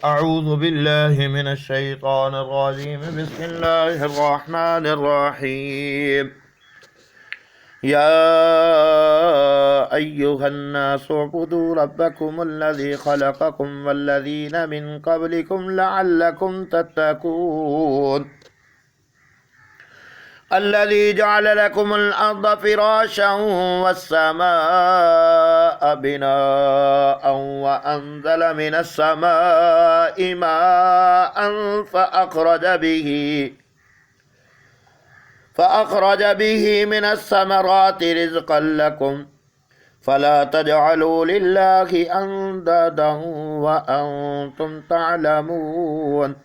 أعوذ بالله من الشيطان الرجيم. بسم الله الرحمن الرحيم. يا أيها الناس اعبدوا ربكم الذي خلقكم والذين من قبلكم لعلكم تتقون الذي جعل لكم الأرض فراشا والسماء بناء وأنزل من السماء ماء فأخرج به من الثمرات رزقا لكم فلا تجعلوا لله أندادا وأنتم تعلمون.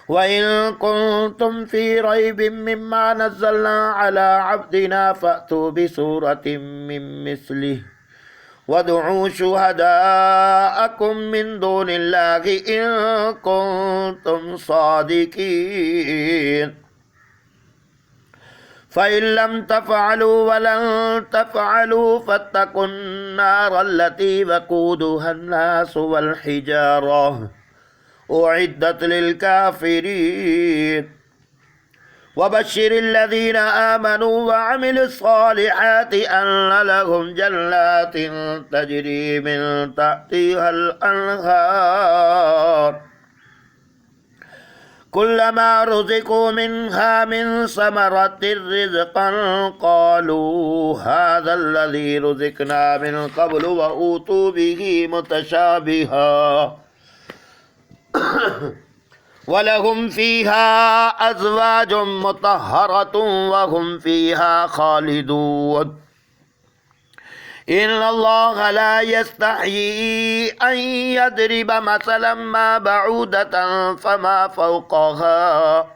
وإن كنتم في ريب مما نزلنا على عبدنا فأتوا بسورة من مثله وادعوا شهداءكم من دون الله إن كنتم صادقين. فإن لم تفعلوا ولن تفعلوا فاتقوا النار التي وقودها الناس والحجارة أعدت للكافرين. وبشر الذين آمنوا وعملوا الصالحات أن لهم جنات تجري من تحتها الأنهار كلما رزقوا منها من ثمرة رزقا قالوا هذا الذي رزقنا من قبل وأوتوا به متشابها ولهم فيها أزواج مطهرة وهم فيها خالدون. إن الله لا يستحيي أن يضرب مثلا ما بعودة فما فوقها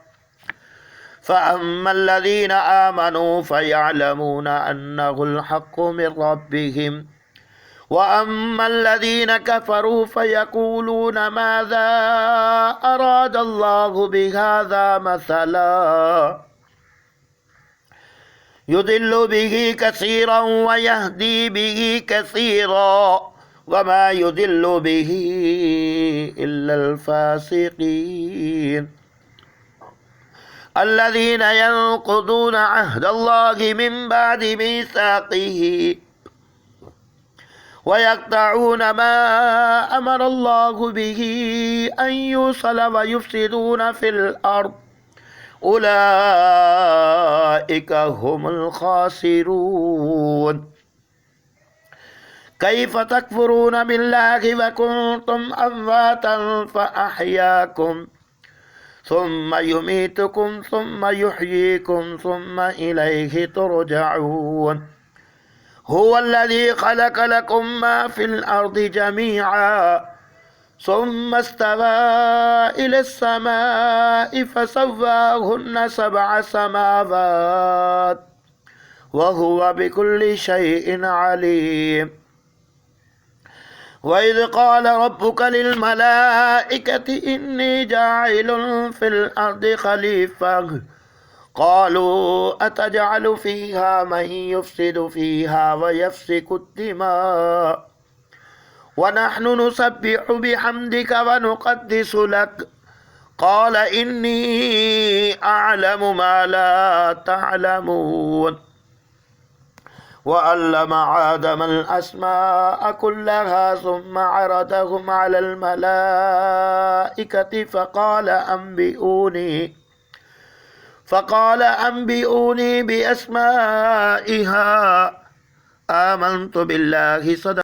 فأما الذين آمنوا فيعلمون أنه الحق من ربهم وأما الذين كفروا فيقولون ماذا أراد الله بهذا مثلا يضل به كثيرا ويهدي به كثيرا وما يضل به إلا الفاسقين الذين ينقضون عهد الله من بعد ميثاقه ويقطعون ما أمر الله به أن يوصل ويفسدون في الأرض أولئك هم الخاسرون. كيف تكفرون بالله وكنتم أمواتا فأحياكم ثم يميتكم ثم يحييكم ثم إليه ترجعون. هو الذي خلق لكم ما في الأرض جميعا ثم استوى إلى السماء فسواهن 7 سماوات وهو بكل شيء عليم. وإذ قال ربك للملائكة إني جاعل في الأرض خليفة قالوا أتجعل فيها من يفسد فيها ويسفك الدماء ونحن نسبح بحمدك ونقدس لك قال إني أعلم ما لا تعلمون. وعلم آدم الأسماء كلها ثم عرضهم على الملائكة فقال أنبئوني بأسمائها آمنت بالله صدق